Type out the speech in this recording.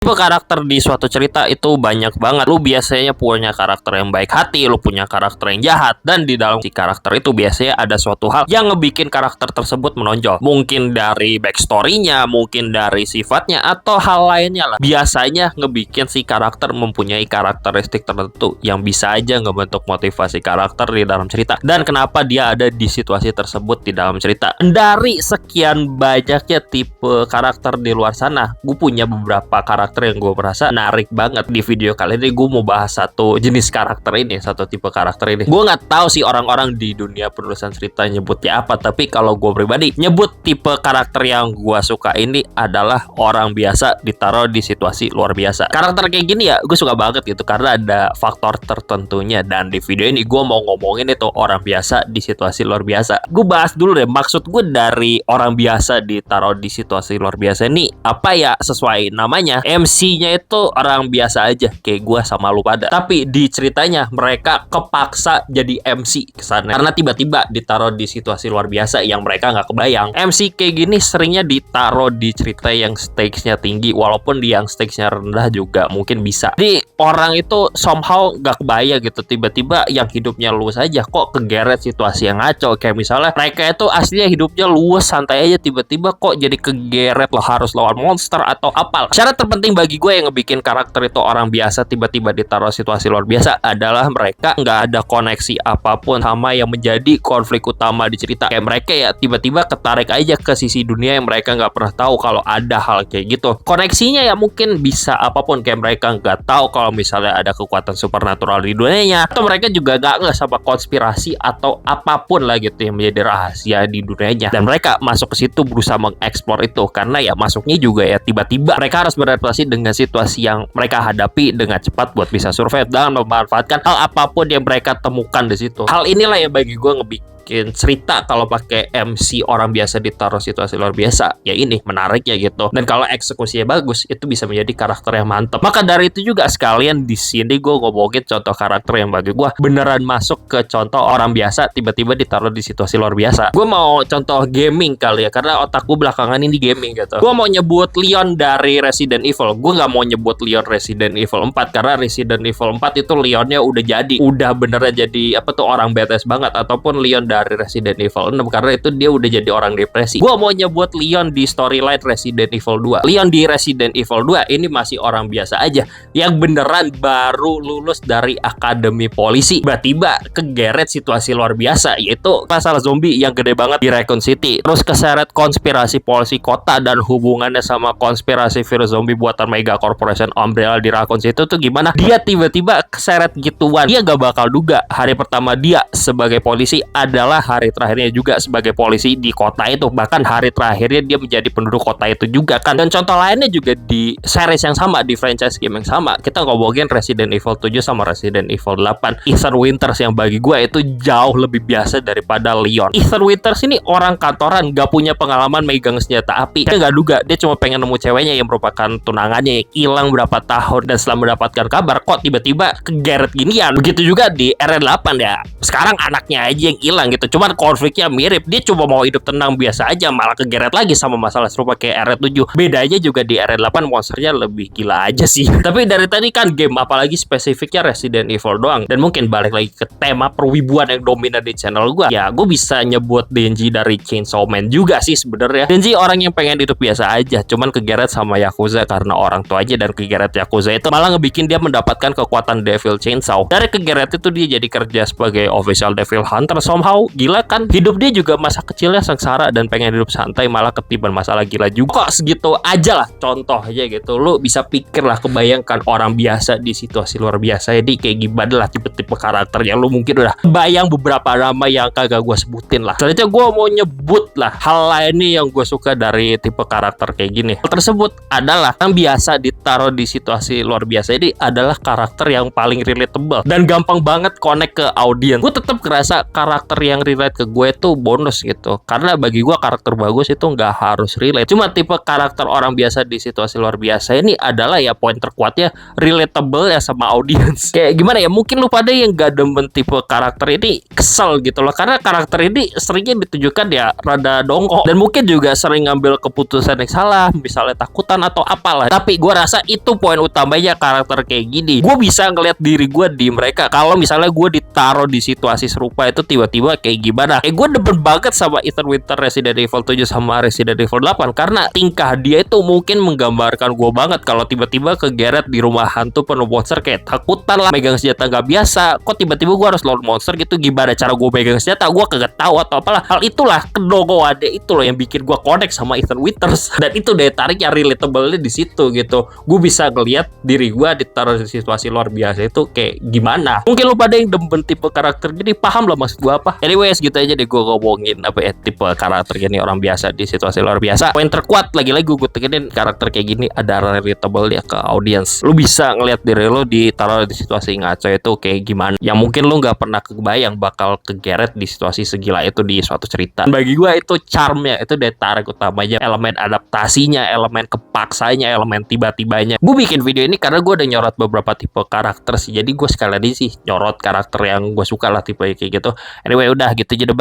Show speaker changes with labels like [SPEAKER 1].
[SPEAKER 1] Tipe karakter di suatu cerita itu banyak banget. Lu biasanya punya karakter yang baik hati, lu punya karakter yang jahat, dan di dalam si karakter itu biasanya ada suatu hal yang ngebikin karakter tersebut menonjol. Mungkin dari backstory-nya, mungkin dari sifatnya, atau hal lainnya lah. Biasanya ngebikin si karakter mempunyai karakteristik tertentu yang bisa aja ngebentuk motivasi karakter di dalam cerita. Dan kenapa dia ada di situasi tersebut di dalam cerita. Dari sekian banyaknya tipe karakter di luar sana, gue punya beberapa karakter yang gue merasa menarik banget. Di video kali ini gue mau bahas satu jenis karakter ini, satu tipe karakter ini. Gue nggak tahu sih orang-orang di dunia penulisan cerita nyebutnya apa, tapi kalau gue pribadi nyebut tipe karakter yang gue suka ini adalah orang biasa ditaruh di situasi luar biasa. Karakter kayak gini ya gue suka banget gitu karena ada faktor tertentunya, dan di video ini gue mau ngomongin itu orang biasa di situasi luar biasa. Gue bahas dulu deh maksud gue dari orang biasa ditaruh di situasi luar biasa ini apa ya. Sesuai namanya, MC-nya itu orang biasa aja kayak gue sama lu pada, tapi di ceritanya mereka kepaksa jadi MC kesannya karena tiba-tiba ditaruh di situasi luar biasa yang mereka nggak kebayang. MC kayak gini seringnya ditaruh di cerita yang stakes-nya tinggi, walaupun di yang stakes-nya rendah juga mungkin bisa. Jadi orang itu somehow nggak kebayang gitu, tiba-tiba yang hidupnya luwes aja kok kegeret situasi yang ngaco. Kayak misalnya mereka itu aslinya hidupnya luwes santai aja, tiba-tiba kok jadi kegeret lo harus lawan monster atau apa. Syarat terpenting bagi gue yang ngebikin karakter itu orang biasa tiba-tiba ditaruh situasi luar biasa adalah mereka nggak ada koneksi apapun sama yang menjadi konflik utama di cerita. Kayak mereka ya tiba-tiba ketarik aja ke sisi dunia yang mereka nggak pernah tahu kalau ada hal kayak gitu. Koneksinya ya mungkin bisa apapun, kayak mereka nggak tahu kalau misalnya ada kekuatan supernatural di dunianya, atau mereka juga nggak sama konspirasi atau apapun lah gitu yang menjadi rahasia di dunianya, dan mereka masuk ke situ berusaha mengeksplor itu karena ya masuknya juga ya tiba-tiba mereka harus beradaptasi dengan situasi yang mereka hadapi dengan cepat buat bisa survive dan memanfaatkan hal apapun yang mereka temukan di situ. Hal inilah yang bagi gue ngebikin cerita kalau pakai MC orang biasa ditaruh situasi luar biasa ya ini menarik ya gitu. Dan kalau eksekusinya bagus itu bisa menjadi karakter yang mantap. Maka dari itu juga sekalian di sini gue ngomongin contoh karakter yang bagi gue beneran masuk ke contoh orang biasa tiba-tiba ditaruh di situasi luar biasa. Gue mau contoh gaming kali ya, karena otak gue belakangan ini gaming gitu. Gue mau nyebut Leon dari Resident Evil. Gue nggak mau nyebut Leon Resident Evil 4 karena Resident Evil 4 itu Leonnya udah beneran jadi apa tuh orang badass banget, ataupun Leon dari Resident Evil 6 karena itu dia udah jadi orang depresi. Gua mau nyebut Leon di storyline Resident Evil 2. Leon di Resident Evil 2 ini masih orang biasa aja yang beneran baru lulus dari akademi polisi, tiba-tiba kegeret situasi luar biasa, yaitu masalah zombie yang gede banget di Raccoon City, terus keseret konspirasi polisi kota dan hubungannya sama konspirasi virus zombie buatan Mega Corporation Umbrella di Raccoon City tuh gimana. Dia tiba-tiba keseret gituan. Dia gak bakal duga hari pertama dia sebagai polisi adalah hari terakhirnya juga sebagai polisi di kota itu. Bahkan hari terakhirnya dia menjadi penduduk kota itu juga kan. Dan contoh lainnya juga di series yang sama, di franchise game yang sama. Kita ngomongin Resident Evil 7 sama Resident Evil 8. Ethan Winters yang bagi gue itu jauh lebih biasa daripada Leon. Ethan Winters ini orang kantoran, gak punya pengalaman megang senjata api. Dia gak duga, dia cuma pengen nemu ceweknya yang merupakan tunangannya yang hilang berapa tahun, dan setelah mendapatkan kabar kok tiba-tiba kegeret ginian. Begitu juga di RE8 ya. Sekarang anaknya aja yang hilang gitu. Cuman konfliknya mirip. Dia coba mau hidup tenang biasa aja, malah kegeret lagi sama masalah serupa kayak RE7. Bedanya juga di RE8 monsternya lebih gila aja sih. Tapi dari tadi kan game, apalagi spesifiknya Resident Evil doang. Dan mungkin balik lagi ke tema perwibuan yang dominan di channel gua. Ya, gue bisa nyebut Denji dari Chainsaw Man juga sih sebenarnya. Denji orang yang pengen hidup biasa aja, cuman kegeret sama Yakuza karena orang tua aja, dan kegeret Yakuza itu malah ngebikin dia mendapatkan kekuatan Devil Chainsaw. Dari kegeret itu dia jadi kerja sebagai official Devil Hunter somehow. Gila kan, hidup dia juga masa kecilnya sengsara dan pengen hidup santai, malah ketiban masalah gila juga. Kok segitu aja lah contoh aja gitu. Lu bisa pikir lah, kebayangkan orang biasa di situasi luar biasa. Jadi kayak gimana lah tipe-tipe karakter yang lu mungkin udah bayang beberapa nama yang kagak gue sebutin lah. Selanjutnya gue mau nyebut lah hal lainnya yang gue suka dari tipe karakter kayak gini. Hal tersebut adalah yang biasa ditaruh di situasi luar biasa ini adalah karakter yang paling relatable dan gampang banget connect ke audiens. Gue tetap ngerasa karakter yang relate ke gue tuh bonus gitu. Karena bagi gue karakter bagus itu nggak harus relate. Cuma tipe karakter orang biasa di situasi luar biasa ini adalah ya poin terkuatnya relatable ya sama audiens. Kayak gimana ya? Mungkin lu pada yang gak demen tipe karakter ini kesel gitu loh. Karena karakter ini seringnya ditujukan ya rada dongkok. Dan mungkin juga sering ngambil keputusan yang salah. Misalnya takutan atau apalah. Tapi gue rasa itu poin utamanya karakter kayak gini. Gue bisa ngeliat diri gue di mereka. Kalau misalnya gue ditaruh di situasi serupa itu tiba-tiba kayak gimana. Gue demen banget sama Ethan Winter Resident Evil 7 sama Resident Evil 8 karena tingkah dia itu mungkin menggambarkan gue banget kalau tiba-tiba kegeret di rumah hantu penuh monster kayak takutan lah, megang senjata gak biasa, kok tiba-tiba gue harus lawan monster gitu, gimana cara gue megang senjata, gue kagak tahu atau apalah. Hal itulah kedongoannya itu loh yang bikin gue connect sama Ethan Winters dan itu daya tariknya relatable di situ gitu. Gue bisa ngeliat diri gue ditaruh di situasi luar biasa itu kayak gimana. Mungkin lu pada yang demen tipe karakter gini paham lah maksud gue apa. Anyways gitu aja deh gue ngomongin apa ya tipe karakter gini orang biasa di situasi luar biasa. Poin terkuat lagi-lagi gue tekenin karakter kayak gini ada relatable ya ke audiens. Lu bisa ngeliat diri lu ditaruh di situasi ngaco itu kayak gimana. Yang mungkin lu nggak pernah kebayang bakal kegeret di situasi segila itu di suatu cerita. Dan bagi gue itu charmnya, itu daya tarik utamanya, elemen adaptasinya, elemen kepaksanya, elemen tiba-tibanya. Gue bikin video ini karena gue udah nyorot beberapa tipe karakter sih. Jadi gue sekali lagi sih nyorot karakter yang gue suka lah tipe kayak gitu. Anyway udah gitu aja deh, bye.